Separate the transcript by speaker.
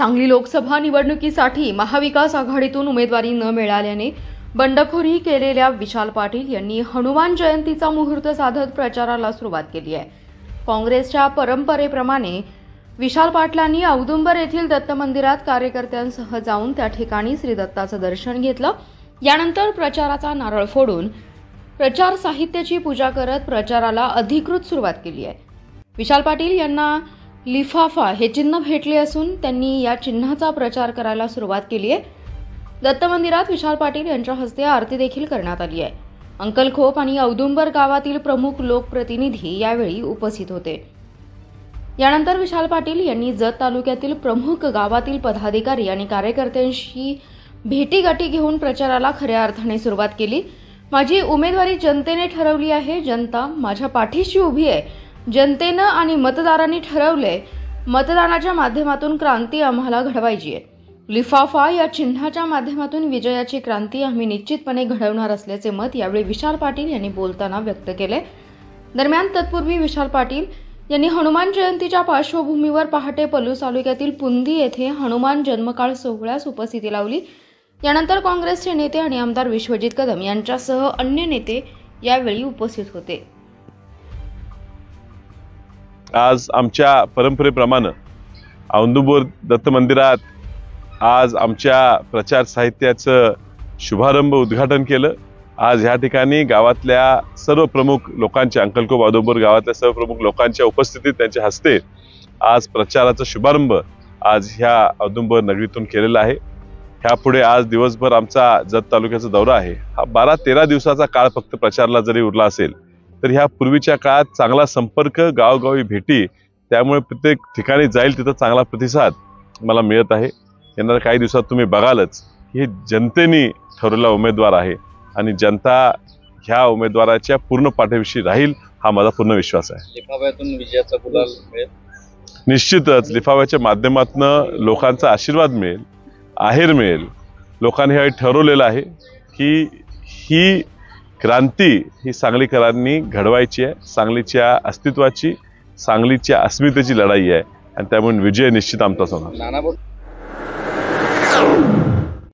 Speaker 1: सांगली लोकसभा निवडणुकीसाठी महाविकास आघाडीतून उमेदवारी न मिळाल्याने बंडखोरी केलेल्या विशाल पाटील यांनी हनुमान जयंतीचा मुहूर्त साधत प्रचाराला सुरुवात केली आहे। काँग्रेसच्या परंपरेप्रमाणे विशाल पाटलांनी औदुंबर येथील दत्त मंदिरात कार्यकर्त्यांसह जाऊन त्या ठिकाणी श्री दत्ताचं दर्शन घेतलं। यानंतर प्रचाराचा नारळ फोडून प्रचार साहित्याची पूजा करत प्रचाराला अधिकृत सुरुवात केली आहे। विशाल पाटील यांना लिफाफा हे चिन्ह भेटले असून त्यांनी या चिन्हाचा प्रचार करायला सुरुवात केली आहे। दत्त मंदिरात विशाल पाटील यांच्या हस्ते आरती देखील करण्यात आली आहे। अंकलखोप आणि औदुंबर गावातील प्रमुख लोकप्रतिनिधी यावेळी उपस्थित होते। यानंतर विशाल पाटील यांनी जत तालुक्यातील प्रमुख गावातील पदाधिकारी आणि कार्यकर्त्यांशी भेटीगाठी घेऊन प्रचाराला खऱ्या अर्थाने सुरुवात केली। माझी उमेदवारी जनतेने ठरवली आहे, जनता माझ्या पाठीशी उभी आहे। जनतेनं आणि मतदारांनी ठरवले, मतदानाच्या माध्यमातून क्रांती आम्हाला घडवायची आहे। लिफाफा या चिन्हाच्या माध्यमातून विजयाची क्रांती आम्ही निश्चितपणे घडवणार असल्याचे मत यावेळी विशाल पाटील यांनी बोलताना व्यक्त केले। दरम्यान तत्पूर्वी विशाल पाटील यांनी हनुमान जयंतीच्या पार्श्वभूमीवर पहाटे पलूस तालुक्यातील पुंदी येथे हनुमान जन्मकाळ सोहळ्यास उपस्थिती लावली। यानंतर काँग्रेसचे नेते आणि आमदार विश्वजित कदम यांच्यासह अन्य नेते यावेळी उपस्थित होते।
Speaker 2: आज आमच्या परंपरेप्रमाणे औदुंबर दत्त मंदिरात आज आमच्या प्रचार साहित्याचं शुभारंभ उद्घाटन केलं। आज ह्या ठिकाणी गावातल्या सर्व प्रमुख लोकांच्या अंकलखोप औदुंबर गावातल्या सर्व प्रमुख लोकांच्या उपस्थितीत त्यांच्या हस्ते आज प्रचाराचा शुभारंभ आज ह्या औदुंबर नगरीतून केलेला आहे। ह्यापुढे आज दिवसभर आमचा जत तालुक्याचा दौरा आहे। हा 12-13 दिवसाचा काळ फक्त प्रचाराला जरी उरला असेल तर ह्या पूर्वीच्या काळात चांगला संपर्क, गावगावी भेटी, त्यामुळे प्रत्येक ठिकाणी जाईल तिथं चांगला प्रतिसाद मला मिळत आहे। येणाऱ्या काही दिवसात तुम्ही बघालच हे जनतेने ठरवलेला उमेदवार आहे आणि जनता ह्या उमेदवाराच्या पूर्ण पाठीशी राहील हा माझा पूर्ण विश्वास आहे।
Speaker 3: लिफाफ्यातून विजयाचा गुलाल मिळेल,
Speaker 2: निश्चितच लिफाफ्याच्या माध्यमातून लोकांचा आशीर्वाद मिळेल, आहेर मिळेल। लोकांनी हे ठरवलेलं आहे की ही क्रांती ही सांगलीकरांनी घडवायची आहे। सांगलीच्या अस्तित्वाची, सांगलीच्या अस्मितेची लढाई आहे आणि त्यामुळे विजय निश्चित आमचाच होणार।